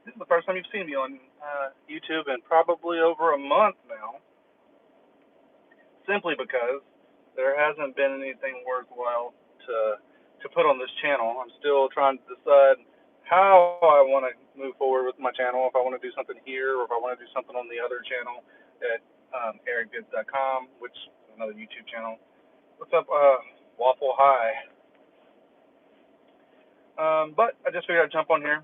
This is the first time you've seen me on YouTube in probably over a month now, simply because there hasn't been anything worthwhile to put on this channel. I'm still trying to decide how I want to move forward with my channel. If I want to do something here, or if I want to do something on the other channel at ericvids.com, which is another YouTube channel. What's up, Waffle High? But I just figured I'd jump on here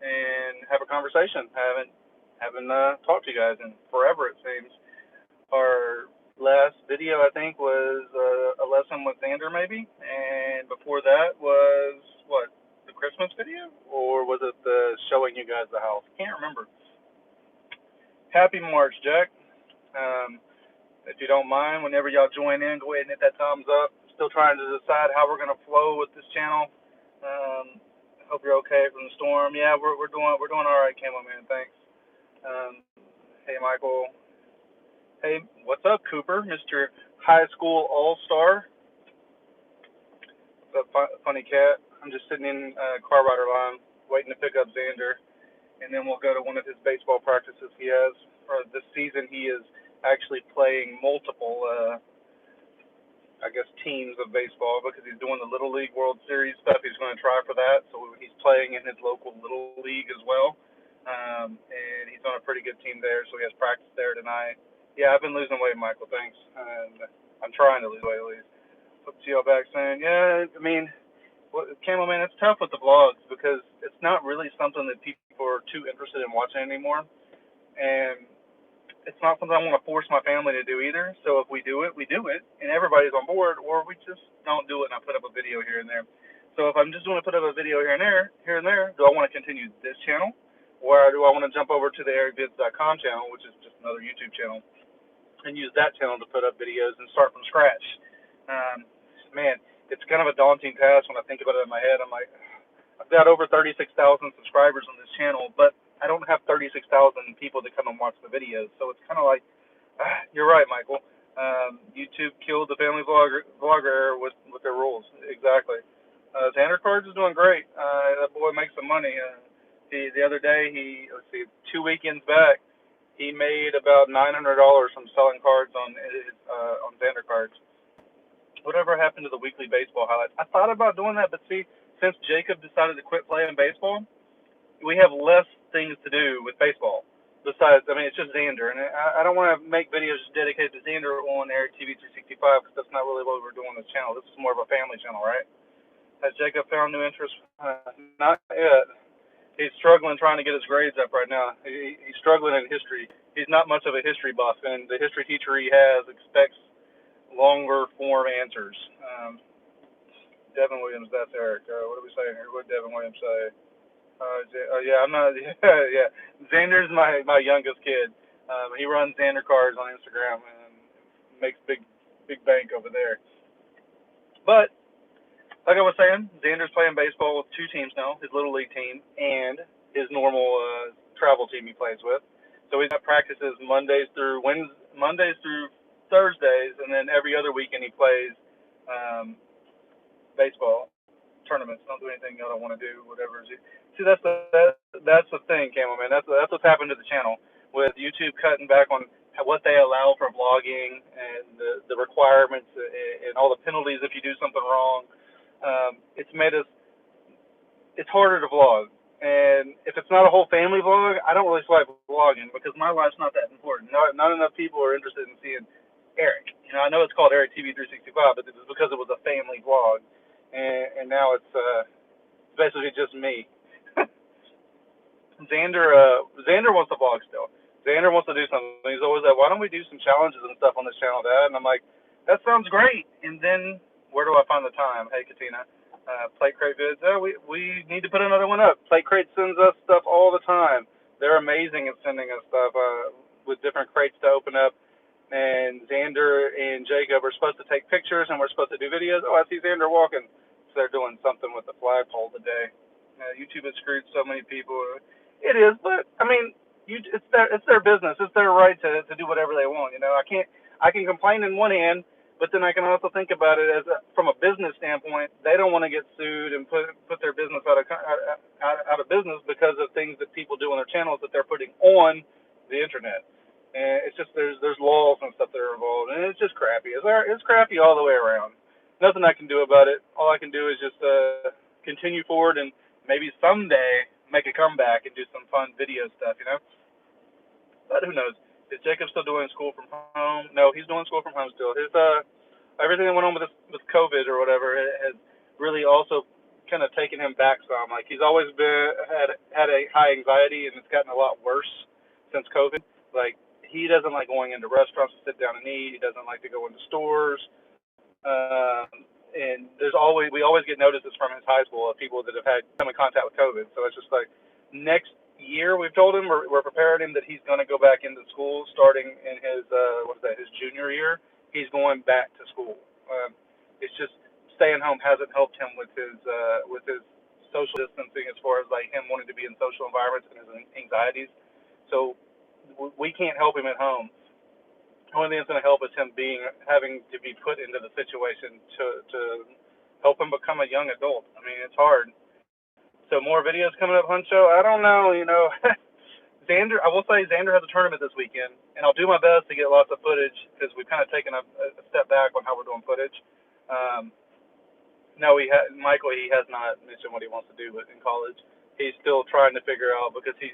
and have a conversation. I haven't talked to you guys in forever, it seems. Our last video, I think, was a lesson with Xander, maybe, and before that was what, the Christmas video, or was it the showing you guys the house? Can't remember. Happy March, Jack. Um, if you don't mind, whenever y'all join in, go ahead and hit that thumbs up. Still trying to decide how we're gonna flow with this channel. Hope you're okay from the storm. Yeah, we're doing all right, Camo Man. Thanks. Hey, Michael. Hey, what's up, Cooper, Mr. High School All-Star? What's up, funny cat? I'm just sitting in car rider line waiting to pick up Xander, and then we'll go to one of his baseball practices he has. For this season, he is actually playing multiple, I guess, teams of baseball because he's doing the Little League World Series stuff. He's going to try for that, so he's playing in his local Little League as well. And he's on a pretty good team there, so he has practice there tonight. Yeah, I've been losing weight, Michael. Thanks, and I'm trying to lose weight at least. Hope to see y'all back soon. Yeah, I mean, Camel Man, it's tough with the vlogs because it's not really something that people are too interested in watching anymore, and it's not something I want to force my family to do either. So if we do it, and everybody's on board, or we just don't do it and I put up a video here and there. So if I'm just going to put up a video here and there, do I want to continue this channel, or do I want to jump over to the ericvids.com channel, which is just another YouTube channel, and use that channel to put up videos and start from scratch? Um, Man, it's kind of a daunting task when I think about it in my head. I'm like, I've got over 36,000 subscribers on this channel, but I don't have 36,000 people that come and watch the videos. So it's kind of like, you're right, Michael. YouTube killed the family vlogger with their rules. Exactly. Xander Cards is doing great. That boy makes some money. The other day, let's see, 2 weekends back, he made about $900 from selling cards on Xander Cards. Whatever happened to the weekly baseball highlights? I thought about doing that, but see, since Jacob decided to quit playing baseball, we have less things to do with baseball. Besides, I mean, it's just Xander, and I don't want to make videos just dedicated to Xander on Eric TV 365 because that's not really what we're doing on this channel. This is more of a family channel, right? Has Jacob found new interest? Not yet. He's struggling trying to get his grades up right now. He's struggling in history. He's not much of a history buff, and the history teacher he has expects longer form answers. Devin Williams, that's Eric. What are we saying here? What did Devin Williams say? Yeah, I'm not. Yeah. Xander's my youngest kid. He runs Xander Cards on Instagram and makes big bank over there. But like I was saying, Xander's playing baseball with two teams now: his little league team and his normal travel team he plays with. So he's got practices Mondays through Thursdays, and then every other weekend he plays baseball tournaments. Don't do anything you don't want to do. Whatever. See, that's the thing, Camel Man. That's what's happened to the channel with YouTube cutting back on what they allow for vlogging and the requirements and all the penalties if you do something wrong. It's made us. It's harder to vlog. And if it's not a whole family vlog, I don't really like vlogging because my life's not that important. Not enough people are interested in seeing Eric. I know it's called Eric TV 365, but it was because it was a family vlog, and now it's basically just me. Xander wants to vlog still. Xander wants to do something. He's always like, "Why don't we do some challenges and stuff on this channel, Dad?" And I'm like, "That sounds great." And then where do I find the time? Hey, Katina. Plate Crate Vids. We need to put another one up. Plate Crate sends us stuff all the time. They're amazing at sending us stuff with different crates to open up. And Xander and Jacob are supposed to take pictures, and we're supposed to do videos. Oh, I see Xander walking. So they're doing something with the flagpole today. YouTube has screwed so many people. It is, but I mean, it's their business. It's their right to do whatever they want. I can complain in one hand, but then I can also think about it as from a business standpoint. They don't want to get sued and put their business out of business because of things that people do on their channels that they're putting on the internet. And it's just there's laws and stuff that are involved, and it's just crappy. It's crappy all the way around. Nothing I can do about it. All I can do is just continue forward and maybe someday make a comeback and do some fun video stuff, you know. But who knows? Is Jacob still doing school from home? No, he's doing school from home still. His everything that went on with COVID or whatever has really also kind of taken him back some. Like he's always had a high anxiety, and it's gotten a lot worse since COVID. Like he doesn't like going into restaurants to sit down and eat. He doesn't like to go into stores. And we always get notices from his high school of people that have had come in contact with COVID. So it's just like next year we've told him we're preparing him that he's going to go back into school starting in his his junior year. He's going back to school. It's just staying home hasn't helped him with his social distancing as far as like him wanting to be in social environments and his anxieties. So we can't help him at home. The only thing that's going to help is him having to be put into the situation to help him become a young adult. I mean, it's hard. So more videos coming up, Huncho. I don't know, Xander. I will say Xander has a tournament this weekend, and I'll do my best to get lots of footage because we've kind of taken a step back on how we're doing footage. No, Michael. He has not mentioned what he wants to do in college. He's still trying to figure out because he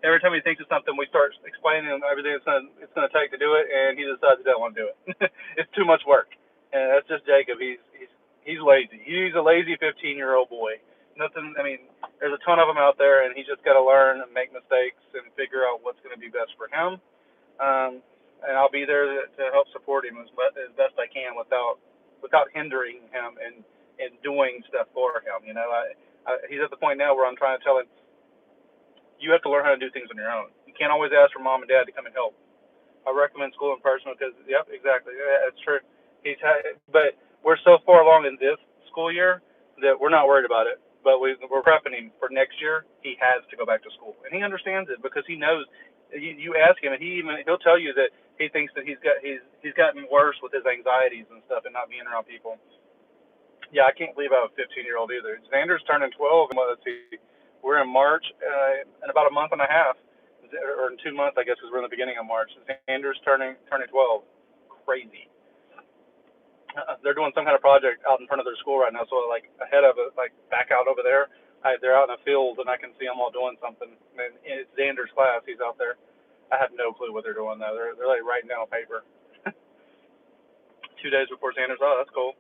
every time he thinks of something, we start explaining him everything it's gonna take to do it, and he decides he doesn't want to do it. It's too much work, and that's just Jacob. He's lazy. He's a lazy 15-year-old boy. Nothing. I mean, there's a ton of them out there, and he's just got to learn and make mistakes and figure out what's going to be best for him. And I'll be there to help support him as best I can without hindering him and doing stuff for him. He's at the point now where I'm trying to tell him, you have to learn how to do things on your own. You can't always ask for mom and dad to come and help. I recommend school in person because, yep, exactly, yeah, that's true. But we're so far along in this school year that we're not worried about it. But we're prepping him for next year. He has to go back to school, and he understands it because he knows. You ask him, and he'll tell you that he thinks that he's gotten worse with his anxieties and stuff and not being around people. Yeah, I can't believe I have a 15-year-old either. Xander's turning 12, and let's see, we're in March, in about a month and a half, or in 2 months, I guess, because we're in the beginning of March. Xander's turning 12. Crazy. They're doing some kind of project out in front of their school right now, so like ahead of it, like back out over there, they're out in a field, and I can see them all doing something. And it's Xander's class. He's out there. I have no clue what they're doing though. They're like writing down on paper. 2 days before Xander's. Oh, that's cool.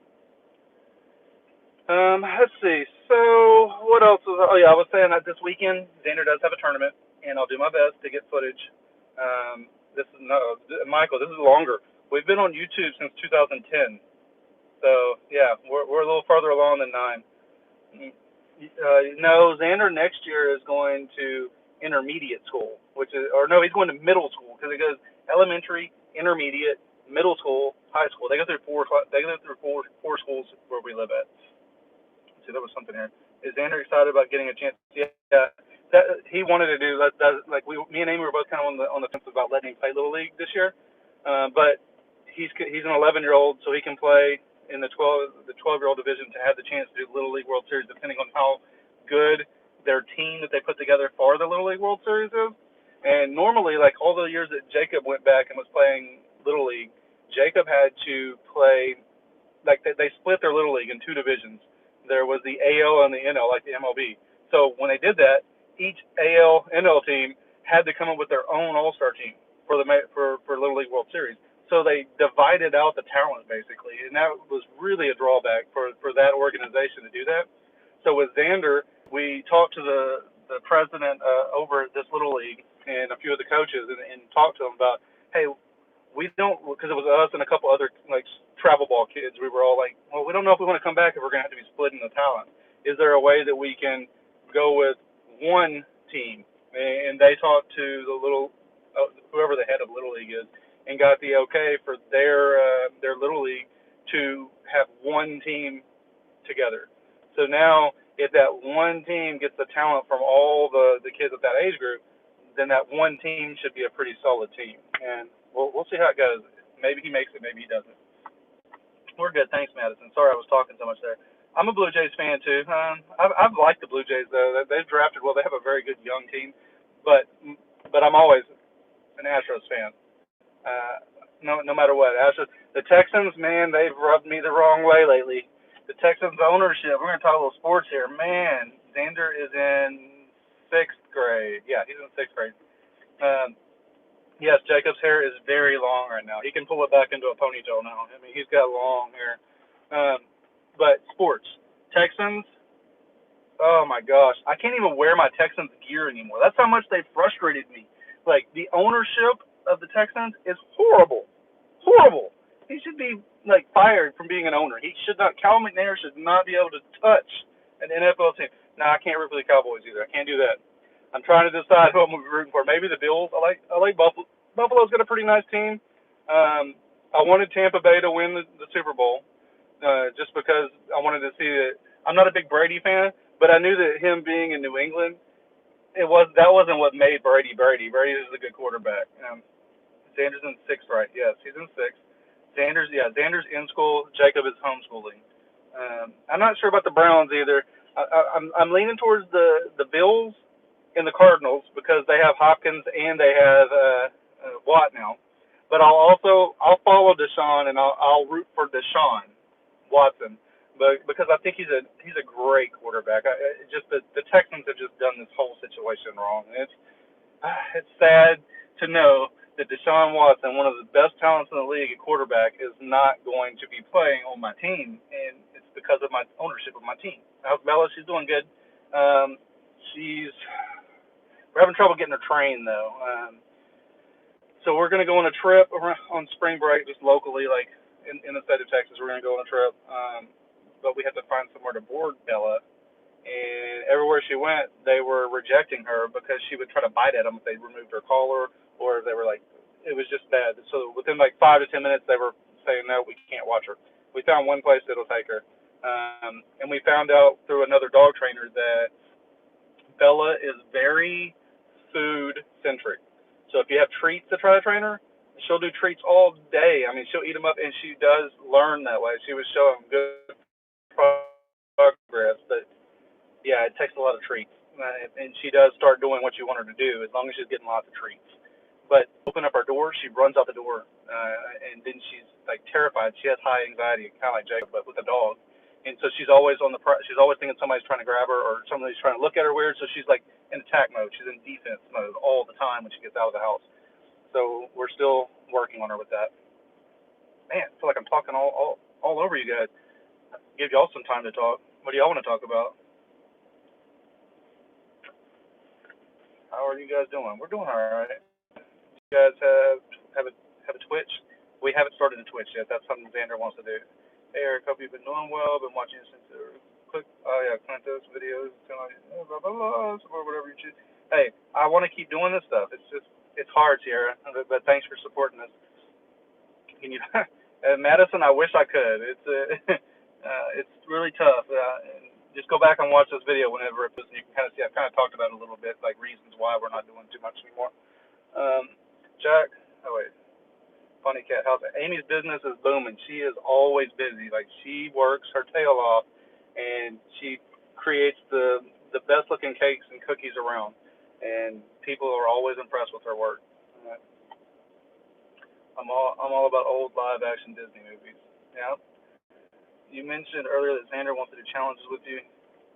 Let's see. So what else I was saying that this weekend Xander does have a tournament, and I'll do my best to get footage. Michael. This is longer. We've been on YouTube since 2010. So yeah, we're a little farther along than 9. No, Xander next year is going to intermediate school, he's going to middle school because it goes elementary, intermediate, middle school, high school. They go through four schools where we live at. See, there was something here. Is Xander excited about getting a chance? Yeah, that he wanted to do. Like me and Amy were both kind of on the fence about letting him play Little League this year, but he's an 11-year-old, so he can play in the 12-year-old division to have the chance to do Little League World Series, depending on how good their team that they put together for the Little League World Series is. And normally, like all the years that Jacob went back and was playing Little League, Jacob had to play, like they split their Little League in 2 divisions. There was the AL and the NL, like the MLB. So when they did that, each AL, NL team had to come up with their own all-star team for Little League World Series. So they divided out the talent, basically, and that was really a drawback for that organization to do that. So with Xander, we talked to the president over at this Little League and a few of the coaches and talked to them about, hey, we don't, because it was us and a couple other like travel ball kids. We were all like, well, we don't know if we want to come back if we're going to have to be splitting the talent. Is there a way that we can go with one team? And they talked to whoever the head of Little League is, and got the okay for their Little League to have one team together. So now, if that one team gets the talent from all the kids of that age group, then that one team should be a pretty solid team. And we'll see how it goes. Maybe he makes it, maybe he doesn't. We're good. Thanks, Madison. Sorry I was talking so much there. I'm a Blue Jays fan too. I've liked the Blue Jays though. They've drafted well. They have a very good young team, but I'm always an Astros fan. No matter what. Astros, the Texans, man, they've rubbed me the wrong way lately. The Texans ownership. We're gonna talk a little sports here. Man, Xander is in sixth grade. Yeah, he's in sixth grade. Um, yes, Jacob's hair is very long right now. He can pull it back into a ponytail now. I mean, he's got long hair. But sports, Texans. Oh my gosh, I can't even wear my Texans gear anymore. That's how much they frustrated me. Like the ownership of the Texans is horrible, horrible. He should be like fired from being an owner. He should not. Cal McNair should not be able to touch an NFL team. No, I can't root for the Cowboys either. I can't do that. I'm trying to decide who I'm gonna be rooting for. Maybe the Bills. I like Buffalo. Buffalo's got a pretty nice team. I wanted Tampa Bay to win the Super Bowl, just because I wanted to see it. I'm not a big Brady fan, but I knew that him being in New England, that wasn't what made Brady Brady. Brady is a good quarterback. Sanders in sixth, right? Yes, he's in sixth. Xander's in school. Jacob is homeschooling. I'm not sure about the Browns either. I'm leaning towards the Bills and the Cardinals because they have Hopkins and they have Watt now. But I'll follow Deshaun and I'll root for Deshaun Watson, but because I think he's a great quarterback. Just the Texans have just done this whole situation wrong. And it's sad to know that Deshaun Watson, one of the best talents in the league at quarterback, is not going to be playing on my team, and it's because of my ownership of my team. How's Bella? She's doing good. Um, she's We're having trouble getting her trained though. So we're gonna go on a trip on spring break, just locally, like in the state of Texas. We're gonna go on a trip, but we have to find somewhere to board Bella. And everywhere she went, they were rejecting her because she would try to bite at them if they removed her collar, or they were like, it was just bad. So within like 5 to 10 minutes, they were saying, no, we can't watch her. We found one place that'll take her, and we found out through another dog trainer that Bella is very food centric. So if you have treats to try to train her, she'll do treats all day. I mean, she'll eat them up, and she does learn that way. She was showing good progress, but yeah, it takes a lot of treats, and she does start doing what you want her to do as long as she's getting lots of treats. But open up our door, she runs out the door, and then she's like terrified. She has high anxiety, kind of like Jacob, but with a dog. And so she's always she's always thinking somebody's trying to grab her or somebody's trying to look at her weird. So she's like in attack mode. She's in defense mode all the time when she gets out of the house. So we're still working on her with that. Man, I feel like I'm talking all over you guys. Give y'all some time to talk. What do y'all want to talk about? How are you guys doing? We're doing all right. You guys have a Twitch? We haven't started a Twitch yet. That's something Xander wants to do. Hey Eric, hope you've been doing well. Been watching you since Clintus videos, blah blah blah, or whatever you choose. Hey, I want to keep doing this stuff. It's hard, Sierra, but thanks for supporting us. Can you, Madison? I wish I could. It's really tough. Just go back and watch this video whenever it was, and you can kind of see. I've kind of talked about it a little bit, like reasons why we're not doing too much anymore. Jack, oh wait, Funny Cat House. Amy's business is booming. She is always busy. Like she works her tail off, and she creates the best looking cakes and cookies around, and people are always impressed with her work. Uh, I'm all about old live action Disney movies. Yeah. You mentioned earlier that Xander wants to do challenges with you.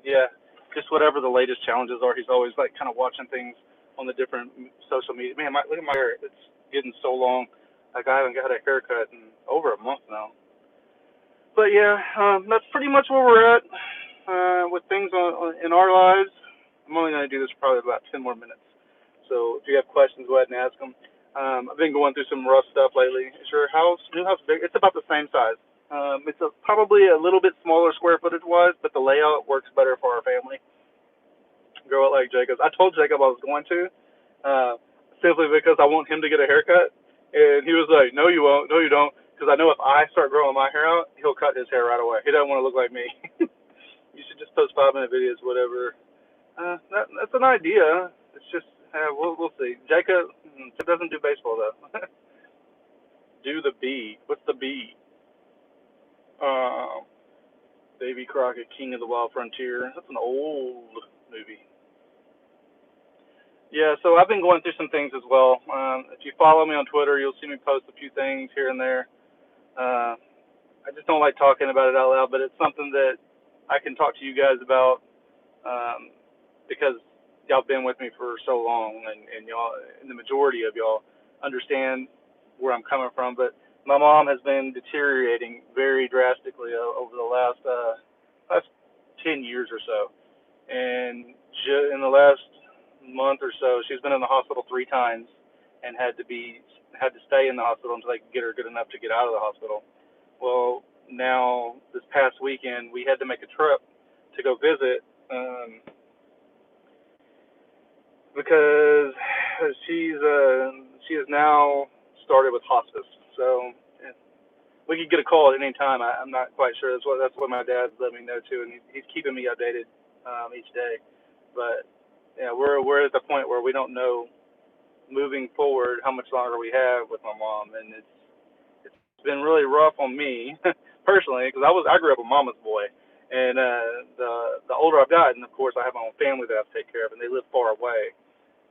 Yeah, just whatever the latest challenges are. He's always like kind of watching things on the different social media. Man, look at my hair. It's getting so long. Like I haven't got a haircut in over a month now. But yeah, that's pretty much where we're at with things in our lives. I'm only going to do this for probably about 10 more minutes. So if you have questions, go ahead and ask them. I've been going through some rough stuff lately. Is your new house big? It's about the same size. It's probably a little bit smaller square footage wise, but the layout works better for our family. Grow it like Jacob's. I told Jacob I was going to, simply because I want him to get a haircut, and he was like, "No, you won't. No, you don't." Because I know if I start growing my hair out, he'll cut his hair right away. He doesn't want to look like me. You should just post 5-minute videos, whatever. That's an idea. It's just we'll see. Jacob doesn't do baseball though. Do the B. What's the B? Uh, Davy Crockett, King of the Wild Frontier. That's an old movie. Yeah, so I've been going through some things as well. If you follow me on Twitter, you'll see me post a few things here and there. Uh, I just don't like talking about it out loud, but it's something that I can talk to you guys about um, because y'all been with me for so long, and y'all, and the majority of y'all, understand where I'm coming from. But my mom has been deteriorating very drastically over the last 10 years or so, and in the last month or so, she's been in the hospital 3 times and had to stay in the hospital until they could get her good enough to get out of the hospital. Well, now this past weekend we had to make a trip to go visit because she has now started with hospice. So we could get a call at any time. I'm not quite sure. That's what my dad's let me know too, and he's keeping me updated each day. But yeah, we're at the point where we don't know moving forward how much longer we have with my mom, and it's been really rough on me personally because I grew up a mama's boy, and the older I've gotten, of course, I have my own family that I have to take care of, and they live far away.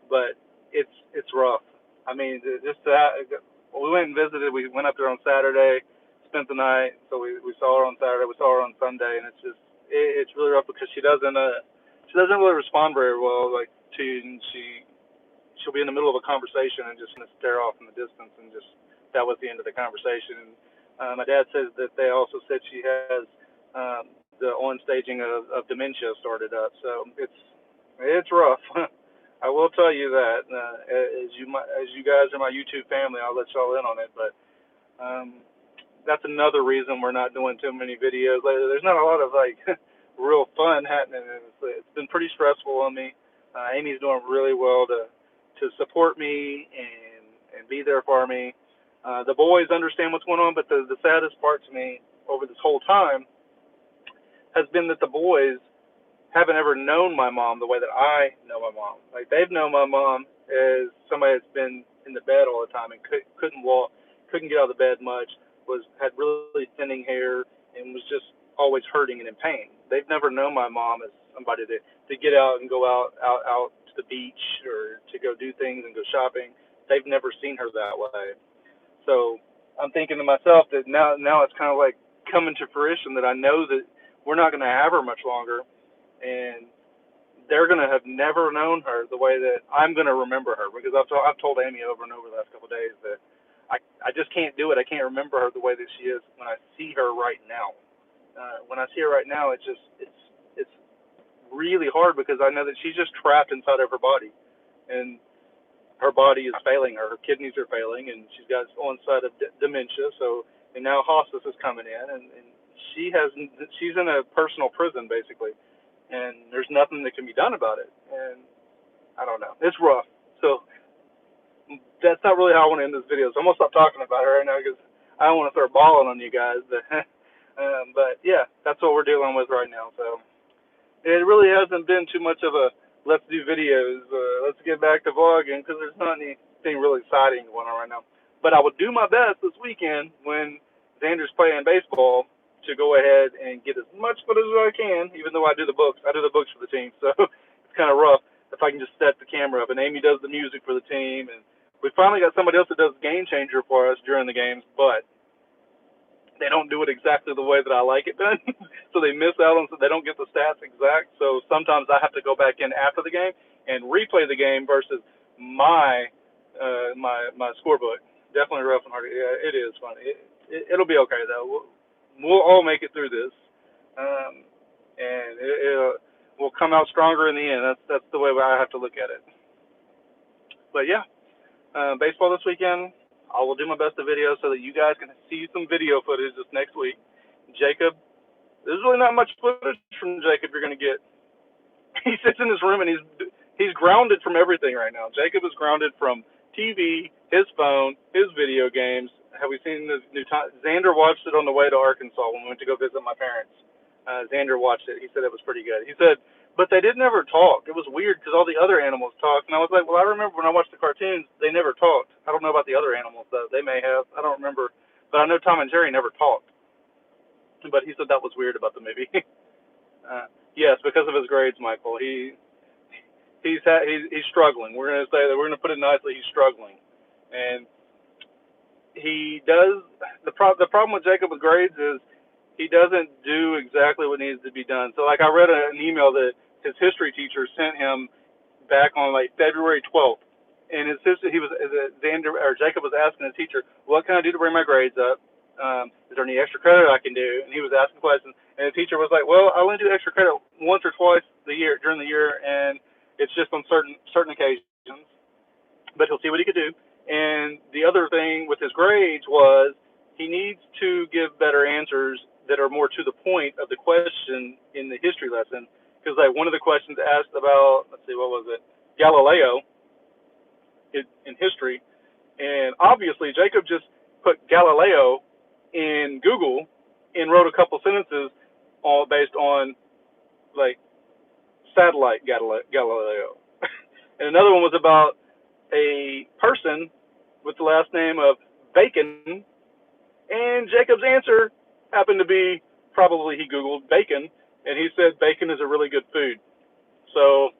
But it's rough. I mean, just we went and visited. We went up there on Saturday, spent the night. So we saw her on Saturday. We saw her on Sunday, and it's really rough because she doesn't really respond very well. Like she'll be in the middle of a conversation and just gonna stare off in the distance, and just that was the end of the conversation. And my dad says that they also said she has the on staging of dementia started up. So it's rough. I will tell you that as you guys are my YouTube family, I'll let y'all in on it. But that's another reason we're not doing too many videos lately. There's not a lot of like real fun happening. It's been pretty stressful on me. Amy's doing really well to support me and be there for me. The boys understand what's going on, but the saddest part to me over this whole time has been that the boys haven't ever known my mom the way that I know my mom. Like they've known my mom as somebody that's been in the bed all the time and couldn't walk, couldn't get out of the bed much, had really thinning hair, and was just always hurting and in pain. They've never known my mom as somebody to get out and go out to the beach or to go do things and go shopping. They've never seen her that way. So I'm thinking to myself that now it's kind of like coming to fruition that I know that we're not going to have her much longer, and they're going to have never known her the way that I'm going to remember her, because I've told Amy over and over the last couple of days that I just can't do it. I can't remember her the way that she is when I see her right now. When I see her right now, it's really hard because I know that she's just trapped inside of her body, and her body is failing her. Her kidneys are failing, and she's got onset of dementia. So, and now hospice is coming in, and she's in a personal prison basically, and there's nothing that can be done about it. And I don't know. It's rough. So that's not really how I want to end this video. So I'm gonna stop talking about her right now because I don't want to start bawling on you guys. But yeah, that's what we're dealing with right now. So it really hasn't been too much of a let's do videos, let's get back to vlogging, because there's not anything really exciting going on right now. But I will do my best this weekend when Xander's playing baseball to go ahead and get as much footage as I can, even though I do the books. I do the books for the team, so it's kind of rough if I can just set the camera up. And Amy does the music for the team, and we finally got somebody else that does Game Changer for us during the games, but they don't do it exactly the way that I like it done. So they miss out on, so they don't get the stats exact. So sometimes I have to go back in after the game and replay the game versus my my scorebook. Definitely rough and hard. Yeah, it is funny. It'll be okay though. We'll all make it through this, and we'll come out stronger in the end. That's the way I have to look at it. But yeah, baseball this weekend. I will do my best to video so that you guys can see some video footage this next week. Jacob, there's really not much footage from Jacob you're going to get. He sits in his room and he's grounded from everything right now. Jacob is grounded from TV, his phone, his video games. Have we seen the new time? Xander watched it on the way to Arkansas when we went to go visit my parents. Xander watched it. He said it was pretty good. He said, but they didn't ever talk. It was weird because all the other animals talked. And I was like, well, I remember when I watched the cartoons, they never talked. I don't know about the other animals, though. They may have. I don't remember. But I know Tom and Jerry never talked. but he said that was weird about the movie. Yes, because of his grades, Michael. He's struggling. We're gonna say that. We're gonna put it nicely. He's struggling, and he does. The problem with Jacob with grades is he doesn't do exactly what needs to be done. So, like, I read an email that his history teacher sent him back on like February 12th, and his sister, Jacob was asking his teacher, "What can I do to bring my grades up? Is there any extra credit I can do?" And he was asking questions, and the teacher was like, "Well, I only do extra credit once or twice during the year, and it's just on certain occasions, but he'll see what he could do." And the other thing with his grades was he needs to give better answers that are more to the point of the question in the history lesson. Because like one of the questions asked about, let's see, what was it? Galileo in history, and obviously Jacob just put Galileo in Google and wrote a couple sentences all based on like satellite Galileo. And another one was about a person with the last name of Bacon, and Jacob's answer happened to be probably he Googled bacon, and he said bacon is a really good food. So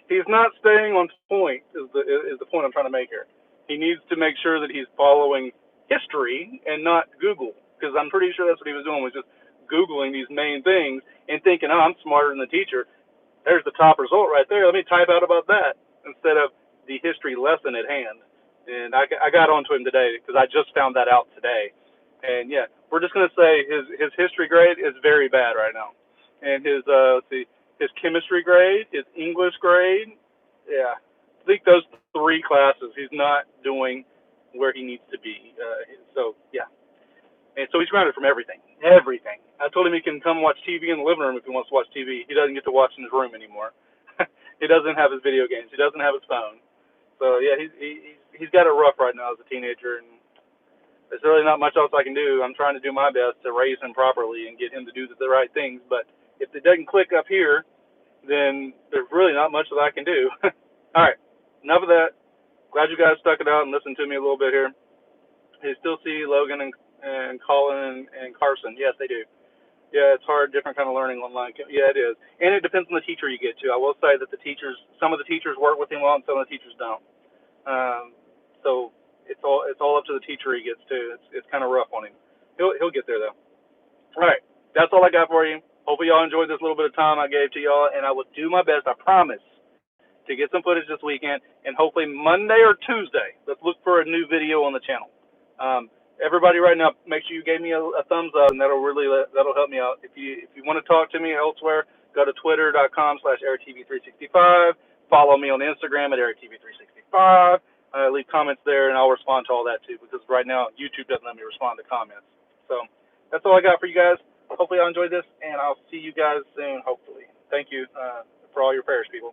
he's not staying on point. Is the point I'm trying to make here? He needs to make sure that he's following history and not Google, because I'm pretty sure that's what he was doing, was just Googling these main things and thinking, "Oh, I'm smarter than the teacher. There's the top result right there. Let me type out about that," instead of the history lesson at hand. And I got onto him today because I just found that out today. And yeah, we're just gonna say his history grade is very bad right now, and his his chemistry grade, his English grade, yeah, I think those three classes he's not doing where he needs to be. So yeah, and so he's grounded from everything. Everything. I told him he can come watch TV in the living room if he wants to watch TV. He doesn't get to watch in his room anymore. He doesn't have his video games. He doesn't have his phone. So yeah, he's got it rough right now as a teenager, and there's really not much else I can do. I'm trying to do my best to raise him properly and get him to do the right things. But if it doesn't click up here, then there's really not much that I can do. All right, enough of that. Glad you guys stuck it out and listened to me a little bit here. They still see Logan and Colin and Carson. Yes, they do. Yeah, it's hard, different kind of learning online. Yeah, it is. And it depends on the teacher you get to. I will say that some of the teachers work with him well and some of the teachers don't. So it's all up to the teacher he gets to. It's kind of rough on him. He'll get there though. All right, that's all I got for you. Hopefully y'all enjoyed this little bit of time I gave to y'all, and I will do my best, I promise, to get some footage this weekend, and hopefully Monday or Tuesday, let's look for a new video on the channel. Everybody right now, make sure you gave me a thumbs up, and that'll help me out. If you want to talk to me elsewhere, go to twitter.com/AirTV365. Follow me on Instagram at AirTV365. Leave comments there, and I'll respond to all that too, because right now YouTube doesn't let me respond to comments. So that's all I got for you guys. Hopefully y'all enjoyed this, and I'll see you guys soon, hopefully. Thank you for all your prayers, people.